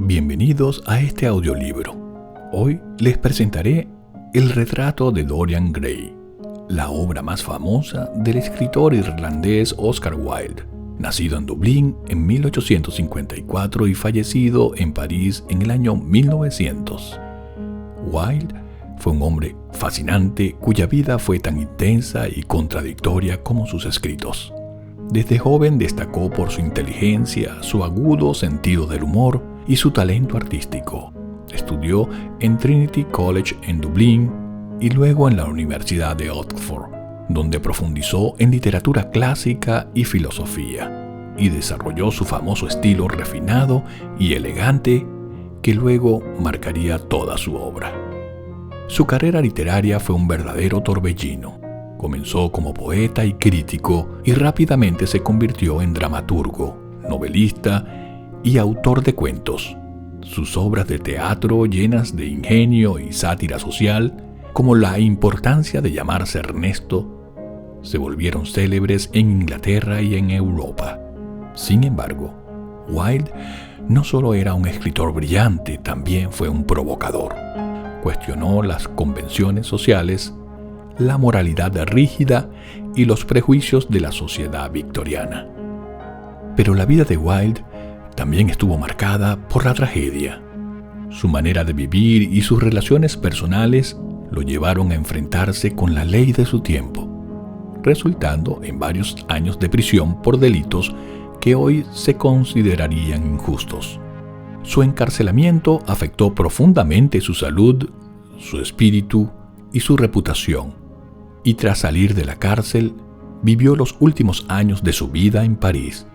Bienvenidos a este audiolibro. Hoy les presentaré El retrato de Dorian Gray, la obra más famosa del escritor irlandés Oscar Wilde, nacido en Dublín en 1854 y fallecido en París en el año 1900. Wilde fue un hombre fascinante cuya vida fue tan intensa y contradictoria como sus escritos. Desde joven destacó por su inteligencia, su agudo sentido del humor y su talento artístico. Estudió en Trinity College en Dublín y luego en la Universidad de Oxford, donde profundizó en literatura clásica y filosofía, y desarrolló su famoso estilo refinado y elegante que luego marcaría toda su obra. Su carrera literaria fue un verdadero torbellino. Comenzó como poeta y crítico y rápidamente se convirtió en dramaturgo, novelista y autor de cuentos. Sus obras de teatro, llenas de ingenio y sátira social, como La importancia de llamarse Ernesto, se volvieron célebres en Inglaterra y en Europa. Sin embargo, Wilde no solo era un escritor brillante, también fue un provocador. Cuestionó las convenciones sociales, la moralidad rígida y los prejuicios de la sociedad victoriana. Pero la vida de Wilde también estuvo marcada por la tragedia. Su manera de vivir y sus relaciones personales lo llevaron a enfrentarse con la ley de su tiempo, resultando en varios años de prisión por delitos que hoy se considerarían injustos. Su encarcelamiento afectó profundamente su salud, su espíritu y su reputación. Y tras salir de la cárcel, vivió los últimos años de su vida en París,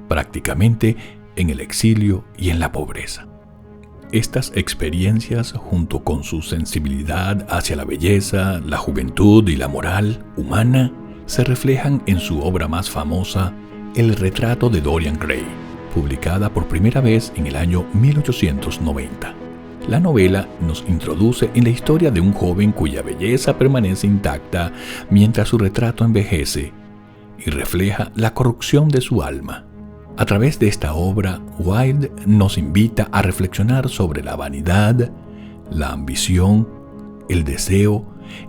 prácticamente en el exilio y en la pobreza. Estas experiencias, junto con su sensibilidad hacia la belleza, la juventud y la moral humana, se reflejan en su obra más famosa, El retrato de Dorian Gray, publicada por primera vez en el año 1890. La novela nos introduce en la historia de un joven cuya belleza permanece intacta mientras su retrato envejece y refleja la corrupción de su alma. A través de esta obra, Wilde nos invita a reflexionar sobre la vanidad, la ambición, el deseo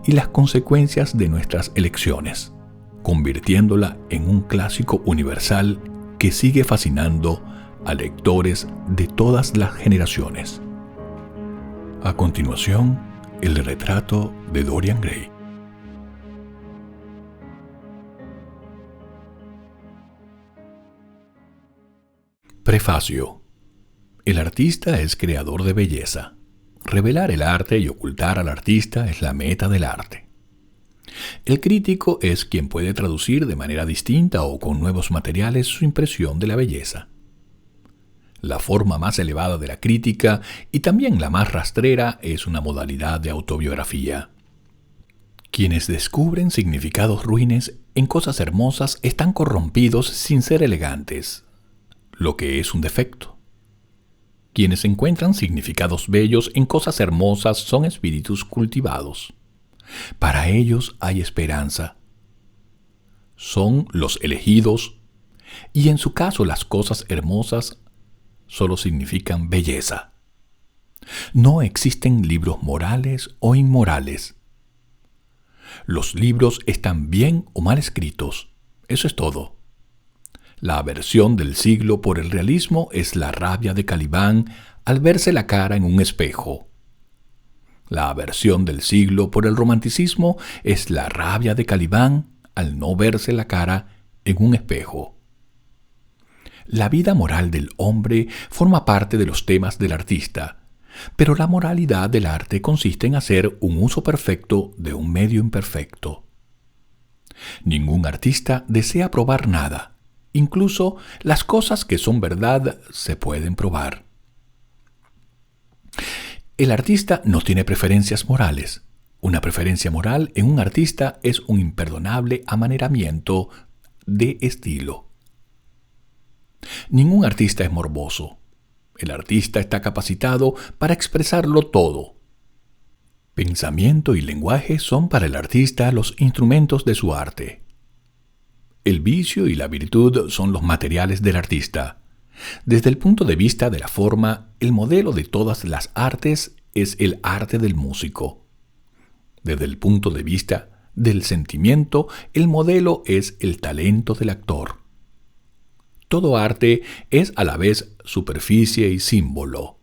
y las consecuencias de nuestras elecciones, convirtiéndola en un clásico universal que sigue fascinando a lectores de todas las generaciones. A continuación, el retrato de Dorian Gray. Prefacio. El artista es creador de belleza. Revelar el arte y ocultar al artista es la meta del arte. El crítico es quien puede traducir de manera distinta o con nuevos materiales su impresión de la belleza. La forma más elevada de la crítica y también la más rastrera es una modalidad de autobiografía. Quienes descubren significados ruines en cosas hermosas están corrompidos sin ser elegantes, lo que es un defecto. Quienes encuentran significados bellos en cosas hermosas son espíritus cultivados. Para ellos hay esperanza. Son los elegidos, y en su caso las cosas hermosas solo significan belleza. No existen libros morales o inmorales. Los libros están bien o mal escritos. Eso es todo. La aversión del siglo por el realismo es la rabia de Calibán al verse la cara en un espejo. La aversión del siglo por el romanticismo es la rabia de Calibán al no verse la cara en un espejo. La vida moral del hombre forma parte de los temas del artista, pero la moralidad del arte consiste en hacer un uso perfecto de un medio imperfecto. Ningún artista desea probar nada, incluso las cosas que son verdad se pueden probar. El artista no tiene preferencias morales. Una preferencia moral en un artista es un imperdonable amaneramiento de estilo. Ningún artista es morboso. El artista está capacitado para expresarlo todo. Pensamiento y lenguaje son para el artista los instrumentos de su arte. El vicio y la virtud son los materiales del artista. Desde el punto de vista de la forma, el modelo de todas las artes es el arte del músico. Desde el punto de vista del sentimiento, el modelo es el talento del actor. Todo arte es a la vez superficie y símbolo.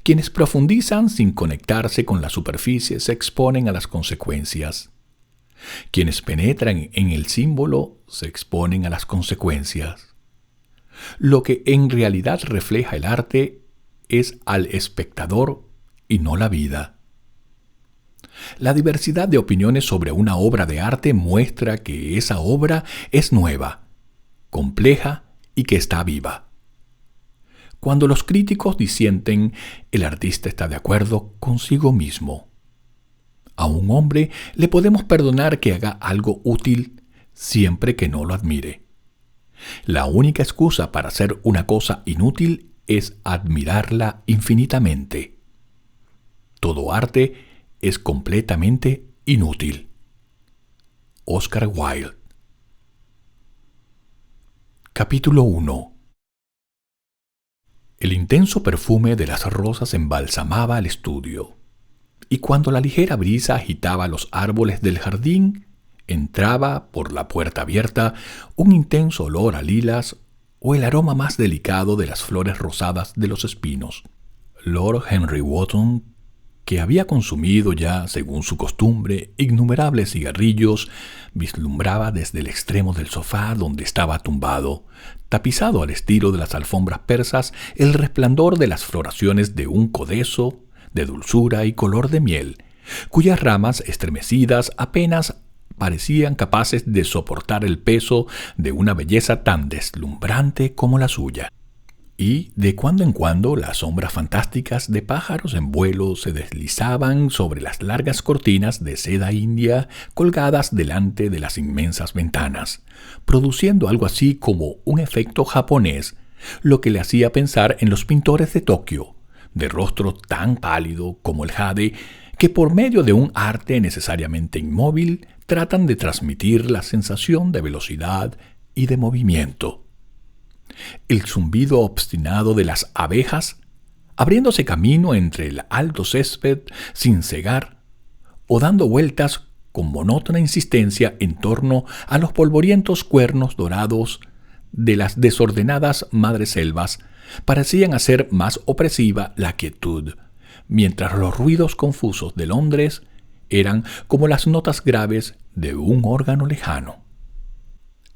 Quienes profundizan sin conectarse con la superficie se exponen a las consecuencias. Quienes penetran en el símbolo se exponen a las consecuencias. Lo que en realidad refleja el arte es al espectador y no la vida. La diversidad de opiniones sobre una obra de arte muestra que esa obra es nueva, compleja y que está viva. Cuando los críticos disienten, el artista está de acuerdo consigo mismo. A un hombre le podemos perdonar que haga algo útil siempre que no lo admire. La única excusa para hacer una cosa inútil es admirarla infinitamente. Todo arte es completamente inútil. Oscar Wilde. Capítulo 1. El intenso perfume de las rosas embalsamaba el estudio, y cuando la ligera brisa agitaba los árboles del jardín, entraba por la puerta abierta un intenso olor a lilas o el aroma más delicado de las flores rosadas de los espinos. Lord Henry Wotton, que había consumido ya, según su costumbre, innumerables cigarrillos, vislumbraba desde el extremo del sofá donde estaba tumbado, tapizado al estilo de las alfombras persas, el resplandor de las floraciones de un codezo, de dulzura y color de miel, cuyas ramas estremecidas apenas parecían capaces de soportar el peso de una belleza tan deslumbrante como la suya. Y de cuando en cuando las sombras fantásticas de pájaros en vuelo se deslizaban sobre las largas cortinas de seda india colgadas delante de las inmensas ventanas, produciendo algo así como un efecto japonés, lo que le hacía pensar en los pintores de Tokio, de rostro tan pálido como el jade, que por medio de un arte necesariamente inmóvil tratan de transmitir la sensación de velocidad y de movimiento. El zumbido obstinado de las abejas, abriéndose camino entre el alto césped sin cegar, o dando vueltas con monótona insistencia en torno a los polvorientos cuernos dorados de las desordenadas madreselvas, parecían hacer más opresiva la quietud, mientras los ruidos confusos de Londres eran como las notas graves de un órgano lejano.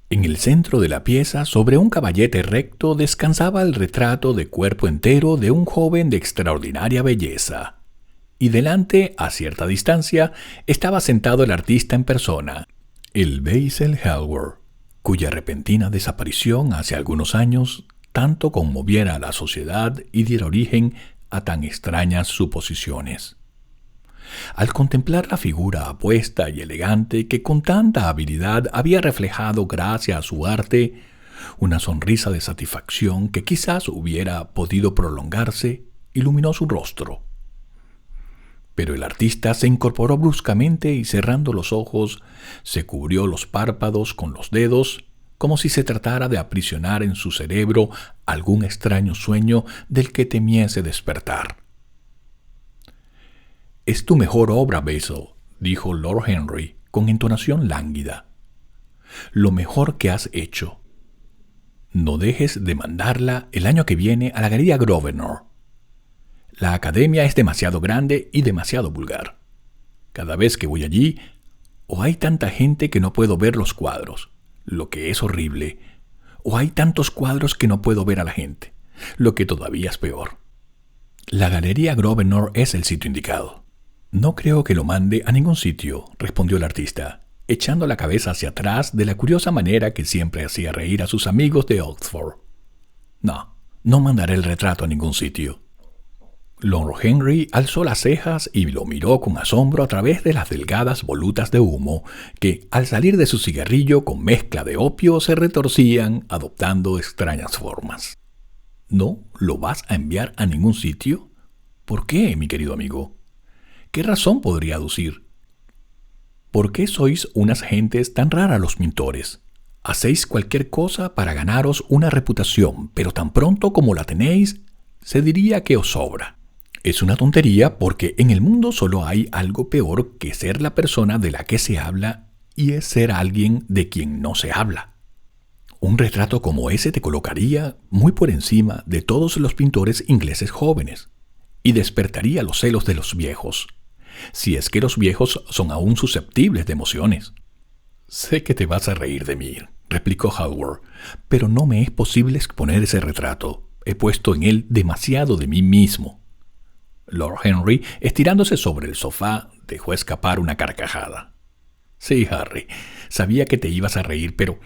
En el centro de la pieza, sobre un caballete recto, descansaba el retrato de cuerpo entero de un joven de extraordinaria belleza. Y delante, a cierta distancia, estaba sentado el artista en persona, el Basil Hallward, cuya repentina desaparición hace algunos años tanto conmoviera a la sociedad y diera origen a tan extrañas suposiciones. Al contemplar la figura apuesta y elegante que con tanta habilidad había reflejado gracias a su arte, una sonrisa de satisfacción que quizás hubiera podido prolongarse iluminó su rostro. Pero el artista se incorporó bruscamente y cerrando los ojos, se cubrió los párpados con los dedos, como si se tratara de aprisionar en su cerebro algún extraño sueño del que temiese despertar. «Es tu mejor obra, Basil», dijo Lord Henry con entonación lánguida. «Lo mejor que has hecho. No dejes de mandarla el año que viene a la Galería Grosvenor. La academia es demasiado grande y demasiado vulgar. Cada vez que voy allí, o hay tanta gente que no puedo ver los cuadros, lo que es horrible, o hay tantos cuadros que no puedo ver a la gente, lo que todavía es peor. La Galería Grosvenor es el sitio indicado». «No creo que lo mande a ningún sitio», respondió el artista, echando la cabeza hacia atrás de la curiosa manera que siempre hacía reír a sus amigos de Oxford. No mandaré el retrato a ningún sitio». Lord Henry alzó las cejas y lo miró con asombro a través de las delgadas volutas de humo que, al salir de su cigarrillo con mezcla de opio, se retorcían adoptando extrañas formas. «¿No lo vas a enviar a ningún sitio? ¿Por qué, mi querido amigo? ¿Qué razón podría aducir? ¿Por qué sois unas gentes tan raras los pintores? Hacéis cualquier cosa para ganaros una reputación, pero tan pronto como la tenéis, se diría que os sobra. Es una tontería porque en el mundo solo hay algo peor que ser la persona de la que se habla y es ser alguien de quien no se habla. Un retrato como ese te colocaría muy por encima de todos los pintores ingleses jóvenes y despertaría los celos de los viejos, si es que los viejos son aún susceptibles de emociones. Sé que te vas a reír de mí, replicó Hallward, pero no me es posible exponer ese retrato. He puesto en él demasiado de mí mismo. Lord Henry, estirándose sobre el sofá, dejó escapar una carcajada. Sí, Harry, sabía que te ibas a reír, pero,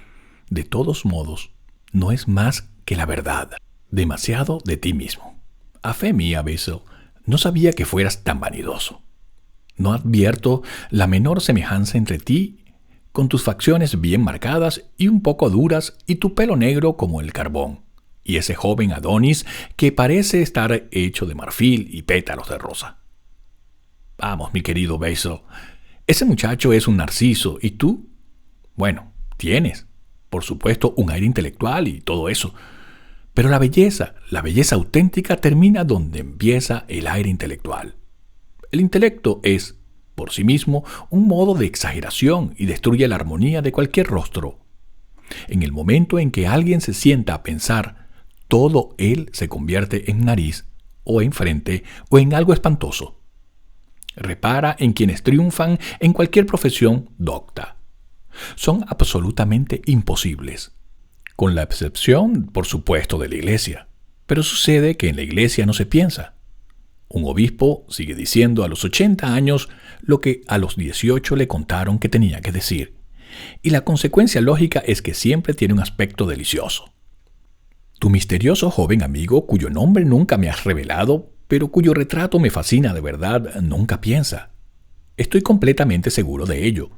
de todos modos, no es más que la verdad. Demasiado de ti mismo. A fe mía, Basil, no sabía que fueras tan vanidoso. No advierto la menor semejanza entre ti, con tus facciones bien marcadas y un poco duras, y tu pelo negro como el carbón, y ese joven Adonis que parece estar hecho de marfil y pétalos de rosa. Vamos, mi querido Basil, ese muchacho es un narciso, y tú, bueno, tienes, por supuesto, un aire intelectual y todo eso, pero la belleza auténtica termina donde empieza el aire intelectual. El intelecto es, por sí mismo, un modo de exageración y destruye la armonía de cualquier rostro. En el momento en que alguien se sienta a pensar, todo él se convierte en nariz, o en frente, o en algo espantoso. Repara en quienes triunfan en cualquier profesión docta. Son absolutamente imposibles, con la excepción, por supuesto, de la Iglesia. Pero sucede que en la Iglesia no se piensa. Un obispo sigue diciendo a los 80 años lo que a los 18 le contaron que tenía que decir, y la consecuencia lógica es que siempre tiene un aspecto delicioso. Tu misterioso joven amigo, cuyo nombre nunca me has revelado, pero cuyo retrato me fascina de verdad, nunca piensa. Estoy completamente seguro de ello.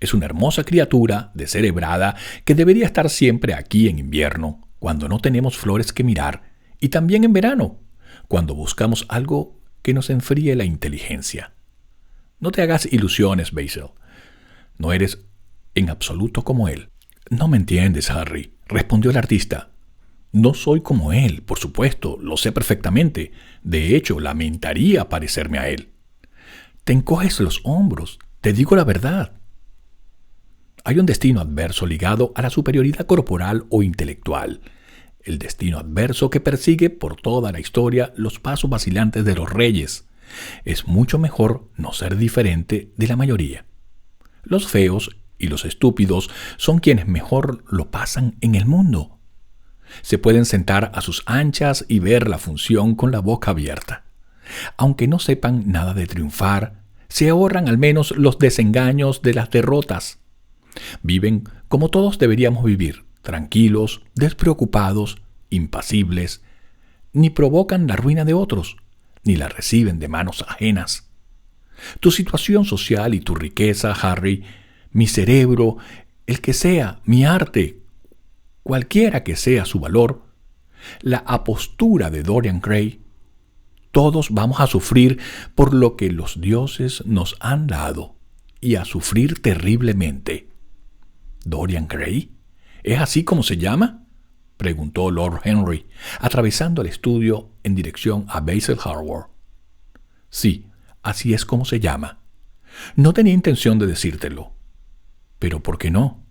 Es una hermosa criatura, descerebrada, que debería estar siempre aquí en invierno, cuando no tenemos flores que mirar, y también en verano, cuando buscamos algo que nos enfríe la inteligencia. No te hagas ilusiones, Basil. No eres en absoluto como él. No me entiendes, Harry, respondió el artista. No soy como él, por supuesto, lo sé perfectamente. De hecho, lamentaría parecerme a él. Te encoges los hombros, te digo la verdad. Hay un destino adverso ligado a la superioridad corporal o intelectual. El destino adverso que persigue por toda la historia los pasos vacilantes de los reyes. Es mucho mejor no ser diferente de la mayoría. Los feos y los estúpidos son quienes mejor lo pasan en el mundo. Se pueden sentar a sus anchas y ver la función con la boca abierta. Aunque no sepan nada de triunfar, se ahorran al menos los desengaños de las derrotas. Viven como todos deberíamos vivir, tranquilos, despreocupados, impasibles, ni provocan la ruina de otros, ni la reciben de manos ajenas. Tu situación social y tu riqueza, Harry, mi cerebro, el que sea, mi arte, cualquiera que sea su valor, la apostura de Dorian Gray, todos vamos a sufrir por lo que los dioses nos han dado, y a sufrir terriblemente. ¿Dorian Gray? ¿Es así como se llama?, preguntó Lord Henry, atravesando el estudio en dirección a Basil Hallward. Sí, así es como se llama. No tenía intención de decírtelo. ¿Pero por qué no?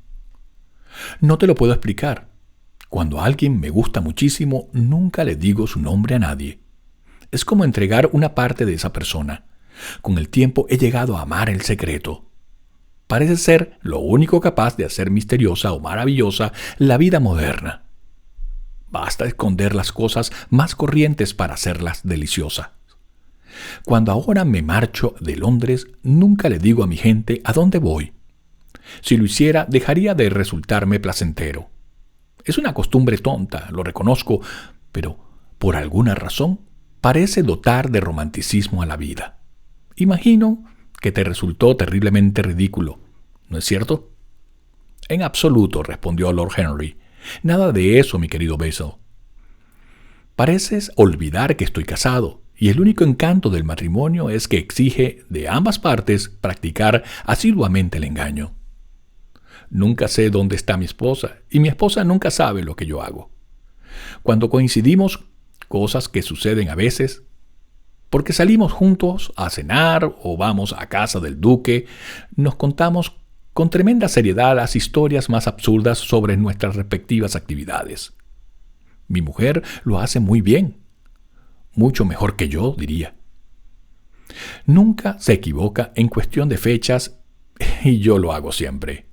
No te lo puedo explicar. Cuando a alguien me gusta muchísimo, nunca le digo su nombre a nadie. Es como entregar una parte de esa persona. Con el tiempo he llegado a amar el secreto. Parece ser lo único capaz de hacer misteriosa o maravillosa la vida moderna. Basta esconder las cosas más corrientes para hacerlas deliciosas. Cuando ahora me marcho de Londres, nunca le digo a mi gente a dónde voy. Si lo hiciera, dejaría de resultarme placentero. Es una costumbre tonta, lo reconozco, pero por alguna razón parece dotar de romanticismo a la vida. Imagino que te resultó terriblemente ridículo, ¿no es cierto? En absoluto, respondió Lord Henry. Nada de eso, mi querido Basil. Pareces olvidar que estoy casado, y el único encanto del matrimonio es que exige de ambas partes practicar asiduamente el engaño. Nunca sé dónde está mi esposa y mi esposa nunca sabe lo que yo hago. Cuando coincidimos, cosas que suceden a veces, porque salimos juntos a cenar o vamos a casa del duque, nos contamos con tremenda seriedad las historias más absurdas sobre nuestras respectivas actividades. Mi mujer lo hace muy bien, mucho mejor que yo, diría. Nunca se equivoca en cuestión de fechas y yo lo hago siempre.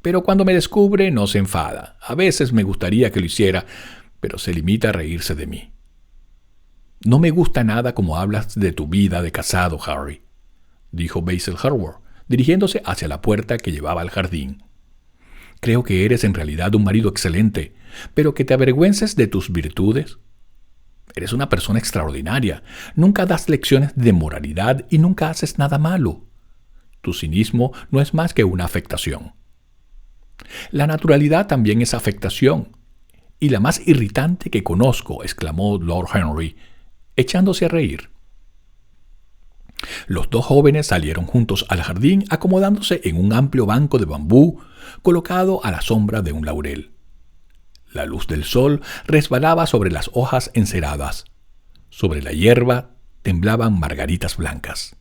Pero cuando me descubre no se enfada. A veces me gustaría que lo hiciera, pero se limita a reírse de mí. No me gusta nada como hablas de tu vida de casado, Harry, dijo Basil Hallward, dirigiéndose hacia la puerta que llevaba al jardín. Creo que eres en realidad un marido excelente, pero que te avergüences de tus virtudes. Eres una persona extraordinaria. Nunca das lecciones de moralidad y nunca haces nada malo. Tu cinismo no es más que una afectación. La naturalidad también es afectación. Y la más irritante que conozco, exclamó Lord Henry, echándose a reír. Los dos jóvenes salieron juntos al jardín acomodándose en un amplio banco de bambú colocado a la sombra de un laurel. La luz del sol resbalaba sobre las hojas enceradas. Sobre la hierba temblaban margaritas blancas.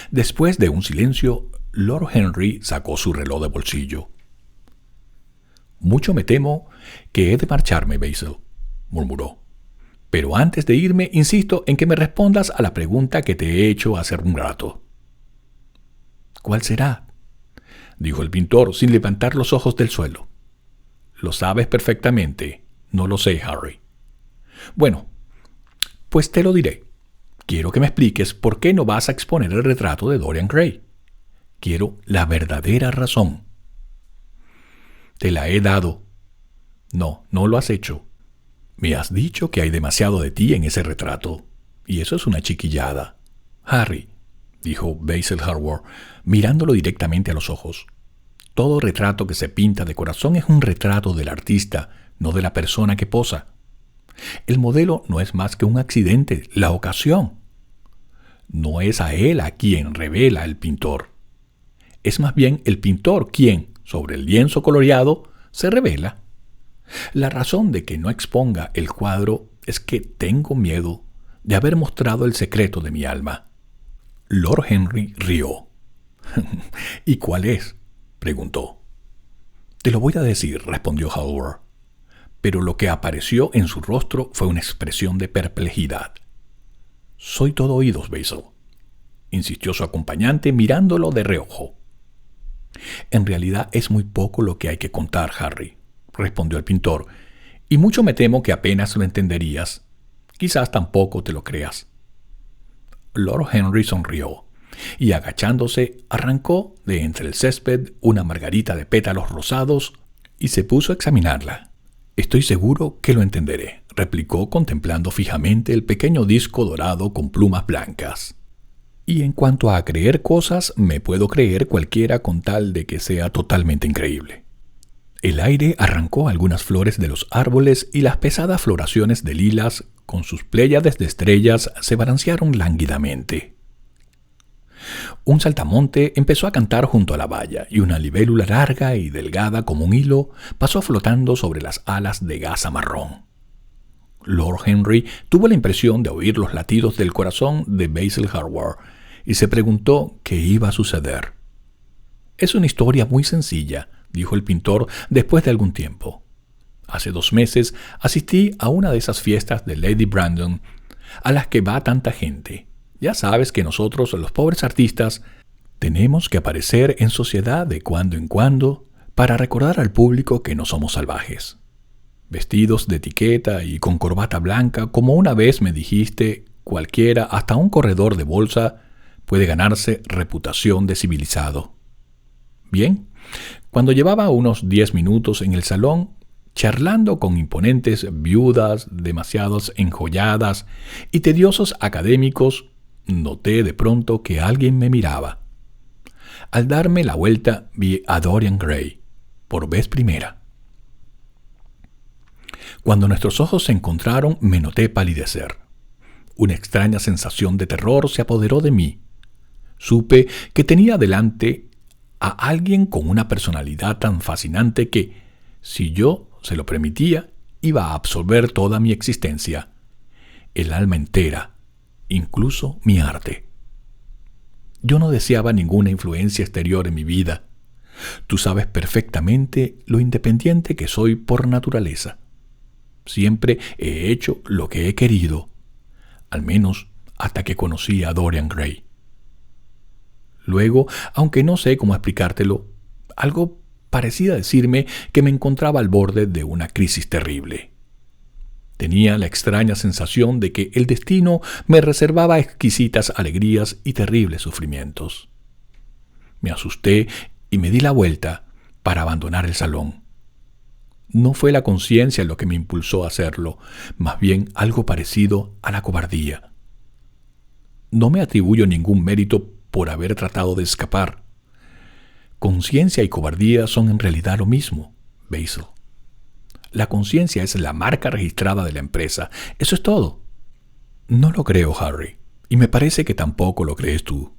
Después de un silencio, Lord Henry sacó su reloj de bolsillo. «Mucho me temo que he de marcharme, Basil», murmuró. «Pero antes de irme, insisto en que me respondas a la pregunta que te he hecho hace un rato». «¿Cuál será?», dijo el pintor sin levantar los ojos del suelo. «Lo sabes perfectamente». «No lo sé, Harry». «Bueno, pues te lo diré. Quiero que me expliques por qué no vas a exponer el retrato de Dorian Gray. Quiero la verdadera razón». «Te la he dado». «No, no lo has hecho. Me has dicho que hay demasiado de ti en ese retrato, y eso es una chiquillada». «Harry», dijo Basil Hallward, mirándolo directamente a los ojos, «todo retrato que se pinta de corazón es un retrato del artista, no de la persona que posa. El modelo no es más que un accidente, la ocasión. No es a él a quien revela el pintor. Es más bien el pintor quien, sobre el lienzo coloreado, se revela. La razón de que no exponga el cuadro es que tengo miedo de haber mostrado el secreto de mi alma». Lord Henry rió. «¿Y cuál es?», preguntó. «Te lo voy a decir», respondió Hallward. Pero lo que apareció en su rostro fue una expresión de perplejidad. «Soy todo oídos, Basil», insistió su acompañante mirándolo de reojo. «En realidad es muy poco lo que hay que contar, Harry», respondió el pintor, «y mucho me temo que apenas lo entenderías. Quizás tampoco te lo creas». Lord Henry sonrió y, agachándose, arrancó de entre el césped una margarita de pétalos rosados y se puso a examinarla. «Estoy seguro que lo entenderé», replicó contemplando fijamente el pequeño disco dorado con plumas blancas. «Y en cuanto a creer cosas, me puedo creer cualquiera con tal de que sea totalmente increíble». El aire arrancó algunas flores de los árboles y las pesadas floraciones de lilas, con sus pléyades de estrellas, se balancearon lánguidamente. Un saltamonte empezó a cantar junto a la valla y una libélula larga y delgada como un hilo pasó flotando sobre las alas de gasa marrón. Lord Henry tuvo la impresión de oír los latidos del corazón de Basil Hallward y se preguntó qué iba a suceder. «Es una historia muy sencilla», dijo el pintor después de algún tiempo. «Hace 2 meses asistí a una de esas fiestas de Lady Brandon a las que va tanta gente. Ya sabes que nosotros, los pobres artistas, tenemos que aparecer en sociedad de cuando en cuando para recordar al público que no somos salvajes. Vestidos de etiqueta y con corbata blanca, como una vez me dijiste, cualquiera, hasta un corredor de bolsa, puede ganarse reputación de civilizado». Bien, cuando llevaba unos 10 minutos en el salón, charlando con imponentes viudas demasiadas enjolladas y tediosos académicos, noté de pronto que alguien me miraba. Al darme la vuelta vi a Dorian Gray, por vez primera. Cuando nuestros ojos se encontraron, me noté palidecer. Una extraña sensación de terror se apoderó de mí. Supe que tenía delante a alguien con una personalidad tan fascinante que, si yo se lo permitía, iba a absorber toda mi existencia, el alma entera, incluso mi arte. Yo no deseaba ninguna influencia exterior en mi vida. Tú sabes perfectamente lo independiente que soy por naturaleza. Siempre he hecho lo que he querido, al menos hasta que conocí a Dorian Gray. Luego, aunque no sé cómo explicártelo, algo parecía decirme que me encontraba al borde de una crisis terrible. Tenía la extraña sensación de que el destino me reservaba exquisitas alegrías y terribles sufrimientos. Me asusté y me di la vuelta para abandonar el salón. No fue la conciencia lo que me impulsó a hacerlo, más bien algo parecido a la cobardía. No me atribuyo ningún mérito por haber tratado de escapar. Conciencia y cobardía son en realidad lo mismo, Basil. La conciencia es la marca registrada de la empresa. Eso es todo. No lo creo, Harry, y me parece que tampoco lo crees tú.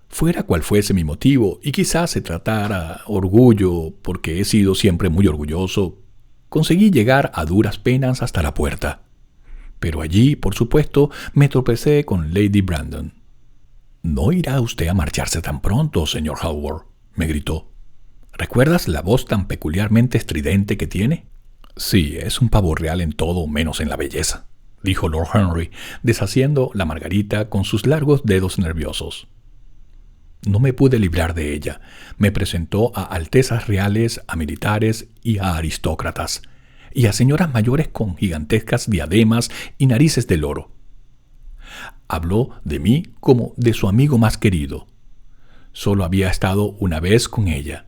Fuera cual fuese mi motivo, y quizás se tratara orgullo, porque he sido siempre muy orgulloso, conseguí llegar a duras penas hasta la puerta. Pero allí, por supuesto, me tropecé con Lady Brandon. «¿No irá usted a marcharse tan pronto, señor Hallward?», me gritó. «¿Recuerdas la voz tan peculiarmente estridente que tiene?». «Sí, es un pavo real en todo menos en la belleza», dijo Lord Henry, deshaciendo la margarita con sus largos dedos nerviosos. No me pude librar de ella. Me presentó a altezas reales, a militares y a aristócratas, y a señoras mayores con gigantescas diademas y narices de loro. Habló de mí como de su amigo más querido. Solo había estado una vez con ella,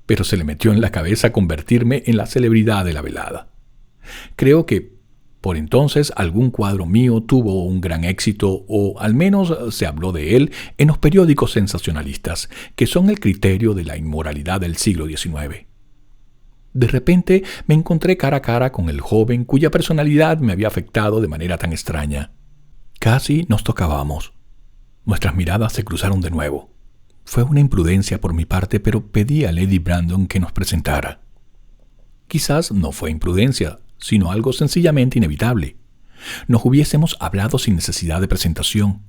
pero se le metió en la cabeza convertirme en la celebridad de la velada. Creo que por entonces algún cuadro mío tuvo un gran éxito, o al menos se habló de él en los periódicos sensacionalistas, que son el criterio de la inmoralidad del siglo XIX. De repente me encontré cara a cara con el joven cuya personalidad me había afectado de manera tan extraña. Casi nos tocábamos. Nuestras miradas se cruzaron de nuevo. Fue una imprudencia por mi parte, pero pedí a Lady Brandon que nos presentara. Quizás no fue imprudencia, sino algo sencillamente inevitable. Nos hubiésemos hablado sin necesidad de presentación.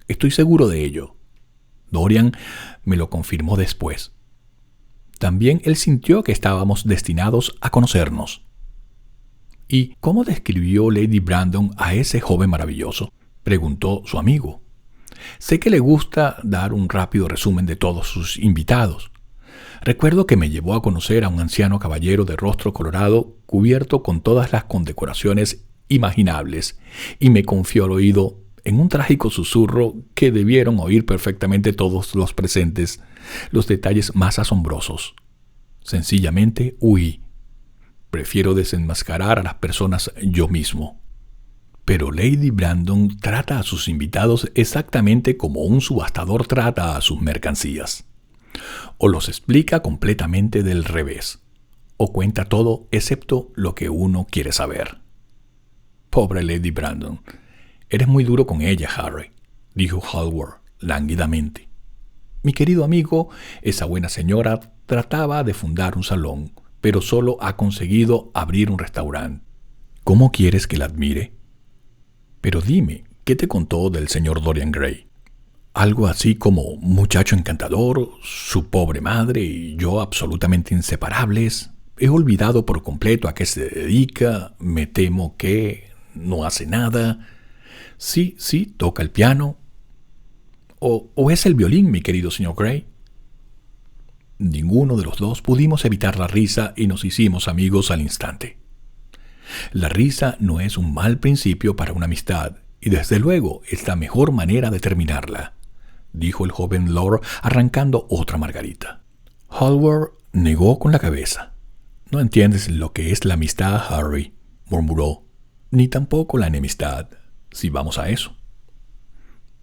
Estoy seguro de ello. Dorian me lo confirmó después. También él sintió que estábamos destinados a conocernos. ¿Y cómo describió Lady Brandon a ese joven maravilloso?, preguntó su amigo. Sé que le gusta dar un rápido resumen de todos sus invitados. Recuerdo que me llevó a conocer a un anciano caballero de rostro colorado, cubierto con todas las condecoraciones imaginables, y me confió al oído, en un trágico susurro que debieron oír perfectamente todos los presentes, los detalles más asombrosos. Sencillamente huí. Prefiero desenmascarar a las personas yo mismo. Pero Lady Brandon trata a sus invitados exactamente como un subastador trata a sus mercancías. O los explica completamente del revés, o cuenta todo excepto lo que uno quiere saber. Pobre Lady Brandon. Eres muy duro con ella, Harry, dijo Hallward lánguidamente. Mi querido amigo, esa buena señora trataba de fundar un salón, pero solo ha conseguido abrir un restaurante. ¿Cómo quieres que la admire? Pero dime, ¿qué te contó del señor Dorian Gray? Algo así como muchacho encantador, su pobre madre y yo absolutamente inseparables. He olvidado por completo a qué se dedica, me temo que no hace nada. Sí, toca el piano. ¿O es el violín, mi querido señor Gray? Ninguno de los dos pudimos evitar la risa y nos hicimos amigos al instante. La risa no es un mal principio para una amistad, y desde luego es la mejor manera de terminarla, dijo el joven Lord arrancando otra margarita. Hallward negó con la cabeza. No entiendes lo que es la amistad, Harry, murmuró, ni tampoco la enemistad, si vamos a eso.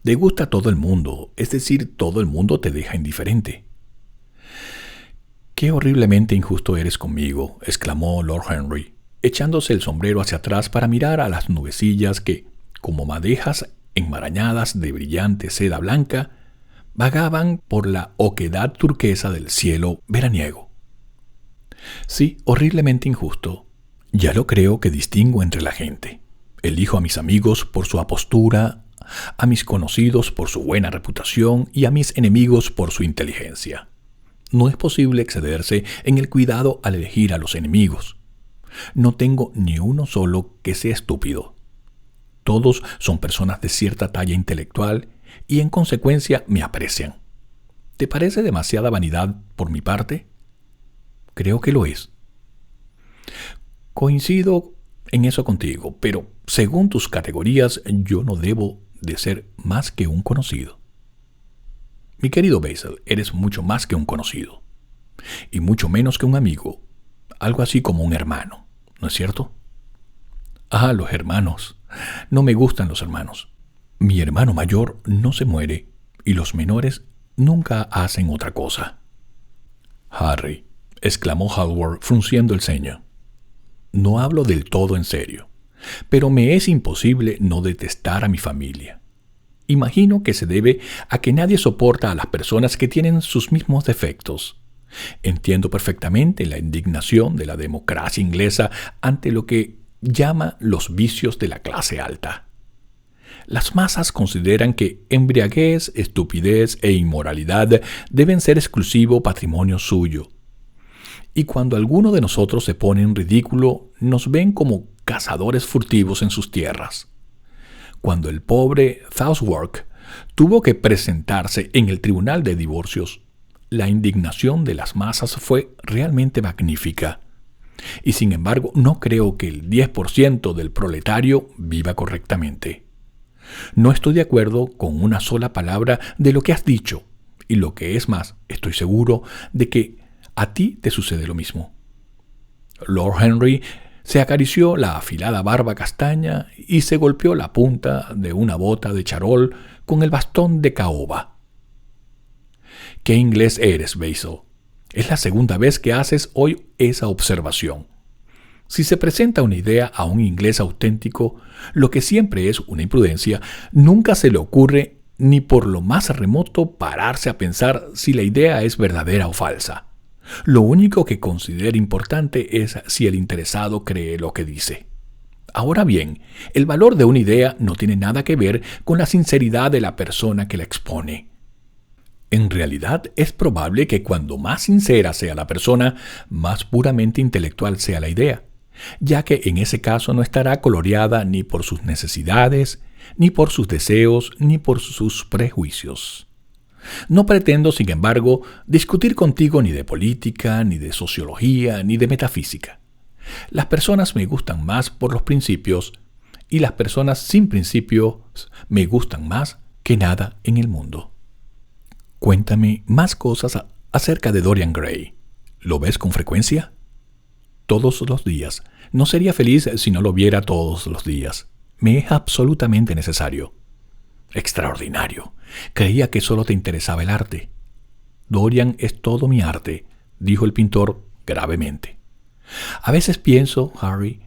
Te gusta todo el mundo, es decir, todo el mundo te deja indiferente. «Qué horriblemente injusto eres conmigo», exclamó Lord Henry, echándose el sombrero hacia atrás para mirar a las nubecillas que, como madejas enmarañadas de brillante seda blanca, vagaban por la oquedad turquesa del cielo veraniego. Sí, horriblemente injusto. Ya lo creo que distingo entre la gente. Elijo a mis amigos por su apostura, a mis conocidos por su buena reputación y a mis enemigos por su inteligencia. No es posible excederse en el cuidado al elegir a los enemigos. No tengo ni uno solo que sea estúpido. Todos son personas de cierta talla intelectual y en consecuencia me aprecian. ¿Te parece demasiada vanidad por mi parte? Creo que lo es. Coincido en eso contigo, pero según tus categorías yo no debo de ser más que un conocido. Mi querido Basil, eres mucho más que un conocido, y mucho menos que un amigo, algo así como un hermano, ¿no es cierto? Ah, los hermanos. No me gustan los hermanos. Mi hermano mayor no se muere, y los menores nunca hacen otra cosa. Harry, exclamó Hallward frunciendo el ceño. No hablo del todo en serio, pero me es imposible no detestar a mi familia. Imagino que se debe a que nadie soporta a las personas que tienen sus mismos defectos. Entiendo perfectamente la indignación de la democracia inglesa ante lo que llama los vicios de la clase alta. Las masas consideran que embriaguez, estupidez e inmoralidad deben ser exclusivo patrimonio suyo. Y cuando alguno de nosotros se pone en ridículo, nos ven como cazadores furtivos en sus tierras. Cuando el pobre Southwark tuvo que presentarse en el tribunal de divorcios, la indignación de las masas fue realmente magnífica. Y sin embargo, no creo que el 10% del proletario viva correctamente. No estoy de acuerdo con una sola palabra de lo que has dicho, y lo que es más, estoy seguro de que a ti te sucede lo mismo. Lord Henry se acarició la afilada barba castaña y se golpeó la punta de una bota de charol con el bastón de caoba. ¿Qué inglés eres, Basil? Es la segunda vez que haces hoy esa observación. Si se presenta una idea a un inglés auténtico, lo que siempre es una imprudencia, nunca se le ocurre ni por lo más remoto pararse a pensar si la idea es verdadera o falsa. Lo único que considera importante es si el interesado cree lo que dice. Ahora bien, el valor de una idea no tiene nada que ver con la sinceridad de la persona que la expone. En realidad, es probable que cuando más sincera sea la persona, más puramente intelectual sea la idea, ya que en ese caso no estará coloreada ni por sus necesidades, ni por sus deseos, ni por sus prejuicios. No pretendo, sin embargo, discutir contigo ni de política, ni de sociología, ni de metafísica. Las personas me gustan más por los principios, y las personas sin principios me gustan más que nada en el mundo. Cuéntame más cosas acerca de Dorian Gray. ¿Lo ves con frecuencia? Todos los días. No sería feliz si no lo viera todos los días. Me es absolutamente necesario. Extraordinario. Creía que solo te interesaba el arte. Dorian es todo mi arte, dijo el pintor gravemente. A veces pienso, Harry,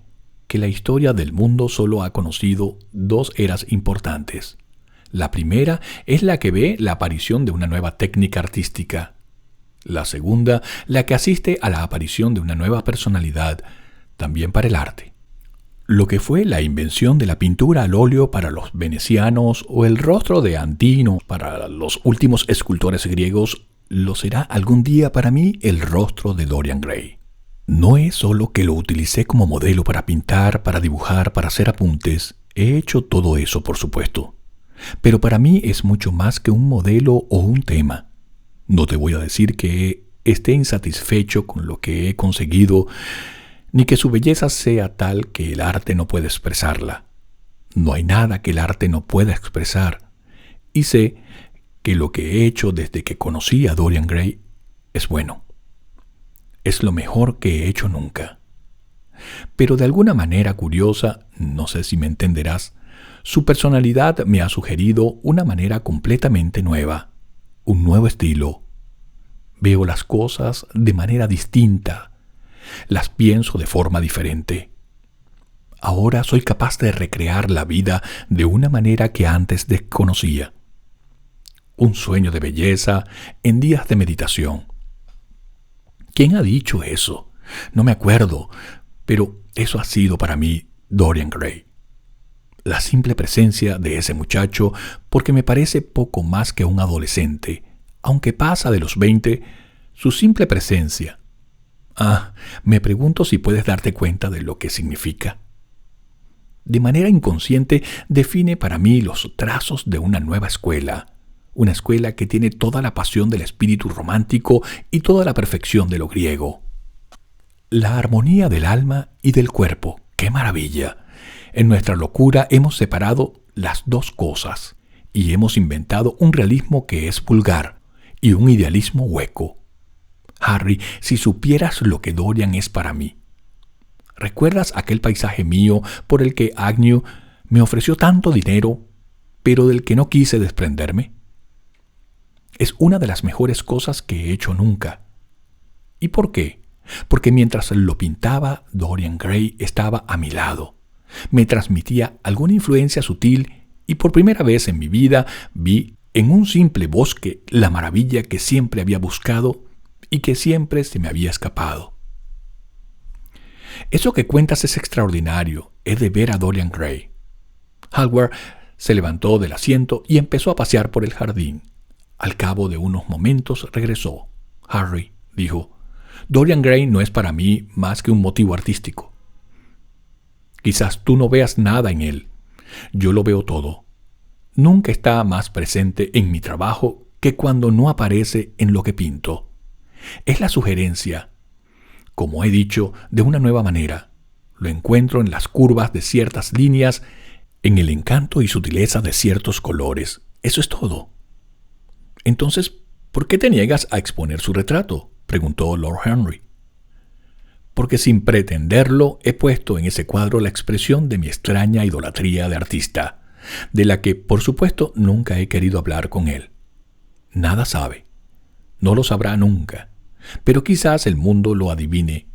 que la historia del mundo solo ha conocido dos eras importantes. La primera es la que ve la aparición de una nueva técnica artística. La segunda, la que asiste a la aparición de una nueva personalidad, también para el arte. Lo que fue la invención de la pintura al óleo para los venecianos o el rostro de Antino para los últimos escultores griegos, lo será algún día para mí el rostro de Dorian Gray. No es solo que lo utilicé como modelo para pintar, para dibujar, para hacer apuntes. He hecho todo eso, por supuesto. Pero para mí es mucho más que un modelo o un tema. No te voy a decir que esté insatisfecho con lo que he conseguido, ni que su belleza sea tal que el arte no puede expresarla. No hay nada que el arte no pueda expresar. Y sé que lo que he hecho desde que conocí a Dorian Gray es bueno. Es lo mejor que he hecho nunca. Pero de alguna manera curiosa, no sé si me entenderás, su personalidad me ha sugerido una manera completamente nueva, un nuevo estilo. Veo las cosas de manera distinta. Las pienso de forma diferente. Ahora soy capaz de recrear la vida de una manera que antes desconocía. un sueño de belleza en días de meditación. ¿Quién ha dicho eso? No me acuerdo, pero eso ha sido para mí Dorian Gray. La simple presencia de ese muchacho, porque me parece poco más que un adolescente, aunque pasa de los 20, su simple presencia. Me pregunto si puedes darte cuenta de lo que significa. De manera inconsciente define para mí los trazos de una nueva escuela, una escuela que tiene toda la pasión del espíritu romántico y toda la perfección de lo griego. La armonía del alma y del cuerpo, ¡qué maravilla! En nuestra locura hemos separado las dos cosas y hemos inventado un realismo que es vulgar y un idealismo hueco. Harry, si supieras lo que Dorian es para mí. ¿Recuerdas aquel paisaje mío por el que Agnew me ofreció tanto dinero, pero del que no quise desprenderme? Es una de las mejores cosas que he hecho nunca. ¿Y por qué? Porque mientras lo pintaba, Dorian Gray estaba a mi lado. Me transmitía alguna influencia sutil y por primera vez en mi vida vi en un simple bosque la maravilla que siempre había buscado y que siempre se me había escapado. Eso que cuentas es extraordinario, he de ver a Dorian Gray. Hallward se levantó del asiento y empezó a pasear por el jardín. Al cabo de unos momentos regresó. Harry, dijo, Dorian Gray no es para mí más que un motivo artístico. Quizás tú no veas nada en él. Yo lo veo todo. Nunca está más presente en mi trabajo que cuando no aparece en lo que pinto. Es la sugerencia, como he dicho, de una nueva manera. Lo encuentro en las curvas de ciertas líneas, en el encanto y sutileza de ciertos colores. Eso es todo. Entonces, ¿por qué te niegas a exponer su retrato?, preguntó Lord Henry. Porque sin pretenderlo he puesto en ese cuadro la expresión de mi extraña idolatría de artista, de la que, por supuesto, nunca he querido hablar con él. Nada sabe. No lo sabrá nunca. Pero quizás el mundo lo adivine,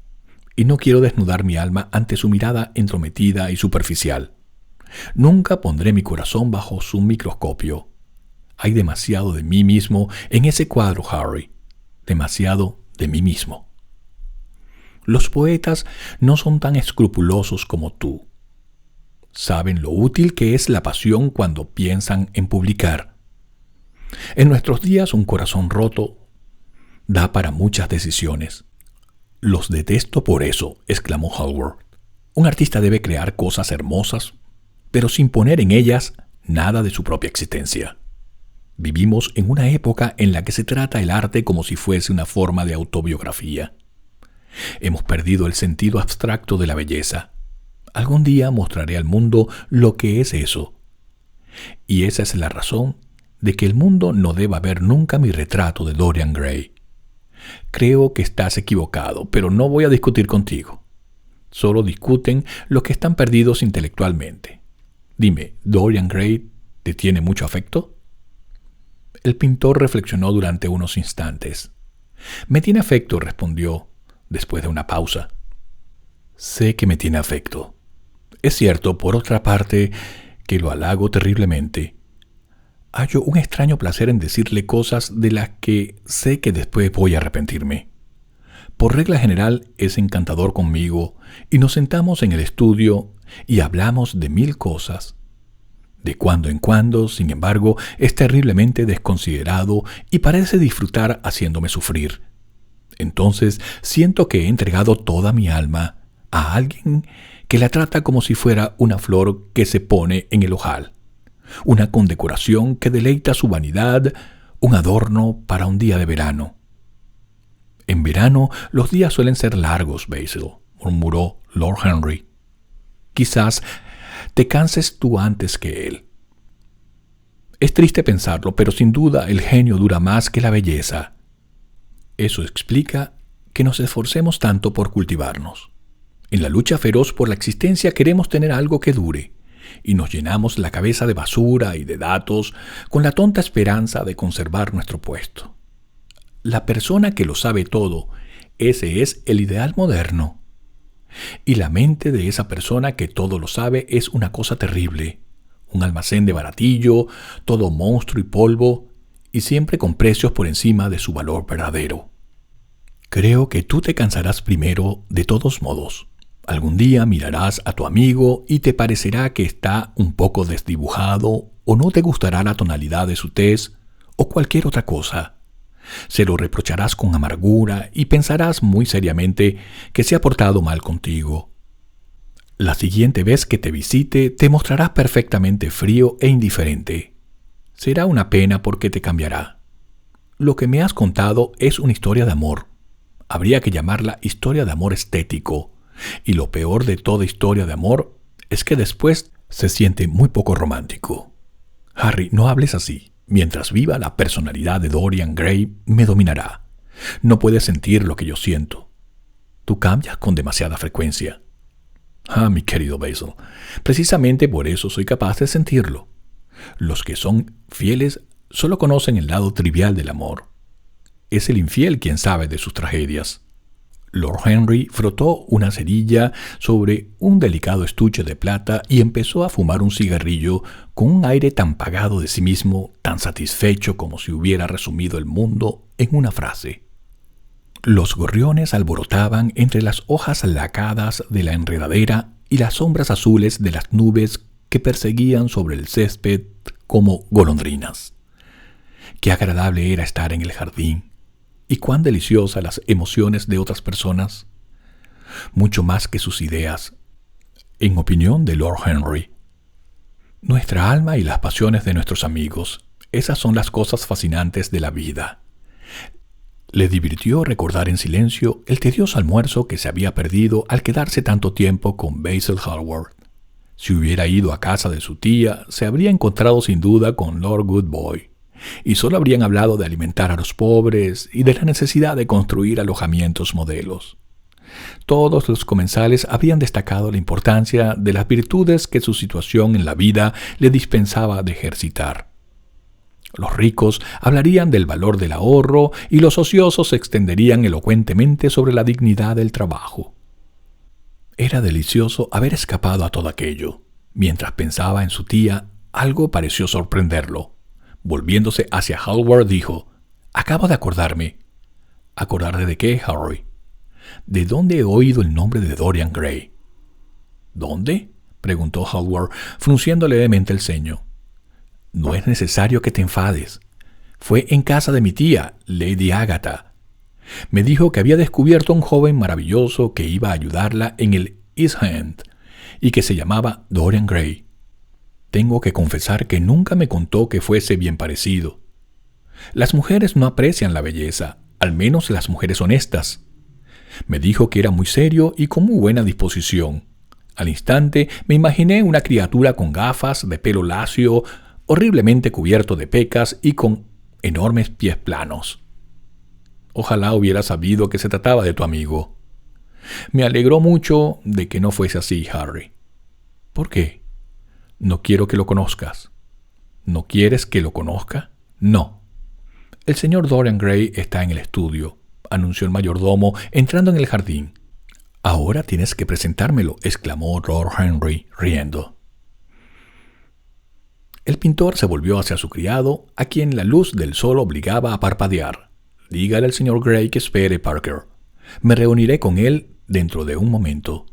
y no quiero desnudar mi alma ante su mirada entrometida y superficial. Nunca pondré mi corazón bajo su microscopio. Hay demasiado de mí mismo en ese cuadro, Harry. Demasiado de mí mismo. Los poetas no son tan escrupulosos como tú. Saben lo útil que es la pasión cuando piensan en publicar. En nuestros días un corazón roto da para muchas decisiones. Los detesto por eso, exclamó Hallward. Un artista debe crear cosas hermosas, pero sin poner en ellas nada de su propia existencia. Vivimos en una época en la que se trata el arte como si fuese una forma de autobiografía. Hemos perdido el sentido abstracto de la belleza. Algún día mostraré al mundo lo que es eso. Y esa es la razón de que el mundo no deba ver nunca mi retrato de Dorian Gray. Creo que estás equivocado, pero no voy a discutir contigo. Solo discuten los que están perdidos intelectualmente. Dime, ¿Dorian Gray te tiene mucho afecto? El pintor reflexionó durante unos instantes. Me tiene afecto, respondió, después de una pausa. Sé que me tiene afecto. Es cierto, por otra parte, que lo halago terriblemente. Hallo un extraño placer en decirle cosas de las que sé que después voy a arrepentirme. Por regla general es encantador conmigo y nos sentamos en el estudio y hablamos de 1000 cosas. De cuando en cuando, sin embargo, es terriblemente desconsiderado y parece disfrutar haciéndome sufrir. Entonces siento que he entregado toda mi alma a alguien que la trata como si fuera una flor que se pone en el ojal, una condecoración que deleita su vanidad, un adorno para un día de verano. En verano los días suelen ser largos, Basil, murmuró Lord Henry. Quizás te canses tú antes que él. Es triste pensarlo, pero sin duda el genio dura más que la belleza. Eso explica que nos esforcemos tanto por cultivarnos. En la lucha feroz por la existencia queremos tener algo que dure, y nos llenamos la cabeza de basura y de datos con la tonta esperanza de conservar nuestro puesto. La persona que lo sabe todo, ese es el ideal moderno. Y la mente de esa persona que todo lo sabe es una cosa terrible, un almacén de baratillo, todo monstruo y polvo, y siempre con precios por encima de su valor verdadero. Creo que tú te cansarás primero de todos modos. Algún día mirarás a tu amigo y te parecerá que está un poco desdibujado o no te gustará la tonalidad de su tez o cualquier otra cosa. Se lo reprocharás con amargura y pensarás muy seriamente que se ha portado mal contigo. La siguiente vez que te visite te mostrarás perfectamente frío e indiferente. Será una pena porque te cambiará. Lo que me has contado es una historia de amor. Habría que llamarla historia de amor estético. Y lo peor de toda historia de amor es que después se siente muy poco romántico. Harry, no hables así. Mientras viva, la personalidad de Dorian Gray me dominará. No puedes sentir lo que yo siento. Tú cambias con demasiada frecuencia. Ah, mi querido Basil, precisamente por eso soy capaz de sentirlo. Los que son fieles solo conocen el lado trivial del amor. Es el infiel quien sabe de sus tragedias. Lord Henry frotó una cerilla sobre un delicado estuche de plata y empezó a fumar un cigarrillo con un aire tan pagado de sí mismo, tan satisfecho como si hubiera resumido el mundo en una frase. Los gorriones alborotaban entre las hojas lacadas de la enredadera y las sombras azules de las nubes que perseguían sobre el césped como golondrinas. Qué agradable era estar en el jardín. Y cuán deliciosas las emociones de otras personas, mucho más que sus ideas, en opinión de Lord Henry. Nuestra alma y las pasiones de nuestros amigos, esas son las cosas fascinantes de la vida. Le divirtió recordar en silencio el tedioso almuerzo que se había perdido al quedarse tanto tiempo con Basil Hallward. Si hubiera ido a casa de su tía, se habría encontrado sin duda con Lord Goodboy. Y solo habrían hablado de alimentar a los pobres y de la necesidad de construir alojamientos modelos. Todos los comensales habrían destacado la importancia de las virtudes que su situación en la vida le dispensaba de ejercitar. Los ricos hablarían del valor del ahorro y los ociosos se extenderían elocuentemente sobre la dignidad del trabajo. Era delicioso haber escapado a todo aquello. Mientras pensaba en su tía, algo pareció sorprenderlo. Volviéndose hacia Hallward dijo: «Acabo de acordarme». «¿Acordarte de qué, Harry?» «¿De dónde he oído el nombre de Dorian Gray?» «¿Dónde?», preguntó Hallward, frunciendo levemente el ceño. «No es necesario que te enfades. Fue en casa de mi tía, Lady Agatha. Me dijo que había descubierto a un joven maravilloso que iba a ayudarla en el East End y que se llamaba Dorian Gray. Tengo que confesar que nunca me contó que fuese bien parecido. Las mujeres no aprecian la belleza, al menos las mujeres honestas. Me dijo que era muy serio y con muy buena disposición. Al instante me imaginé una criatura con gafas, de pelo lacio, horriblemente cubierto de pecas y con enormes pies planos. Ojalá hubiera sabido que se trataba de tu amigo. Me alegró mucho de que no fuese así, Harry. ¿Por qué? No quiero que lo conozcas. ¿No quieres que lo conozca? No. El señor Dorian Gray está en el estudio, anunció el mayordomo entrando en el jardín. Ahora tienes que presentármelo, exclamó Lord Henry, riendo. El pintor se volvió hacia su criado, a quien la luz del sol obligaba a parpadear. Dígale al señor Gray que espere, Parker. Me reuniré con él dentro de un momento.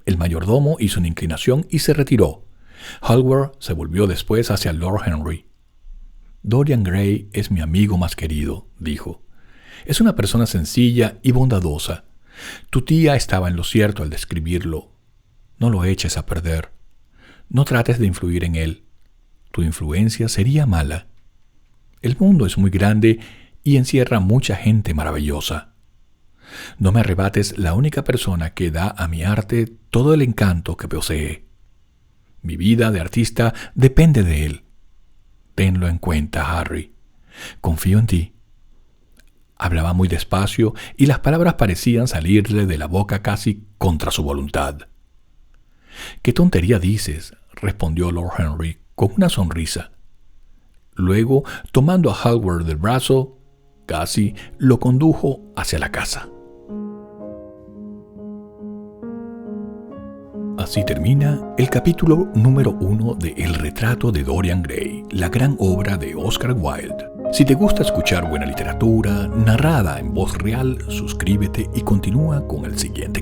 El mayordomo hizo una inclinación y se retiró. Hallward se volvió después hacia Lord Henry. Dorian Gray es mi amigo más querido, dijo. Es una persona sencilla y bondadosa. Tu tía estaba en lo cierto al describirlo. No lo eches a perder. No trates de influir en él. Tu influencia sería mala. El mundo es muy grande y encierra mucha gente maravillosa. No me arrebates la única persona que da a mi arte todo el encanto que posee. Mi vida de artista depende de él. Tenlo en cuenta, Harry. Confío en ti. Hablaba muy despacio y las palabras parecían salirle de la boca casi contra su voluntad. «¿Qué tontería dices?», respondió Lord Henry con una sonrisa. Luego, tomando a Hallward del brazo, casi lo condujo hacia la casa. Así termina el capítulo número 1 de El retrato de Dorian Gray, la gran obra de Oscar Wilde. Si te gusta escuchar buena literatura narrada en voz real, suscríbete y continúa con el siguiente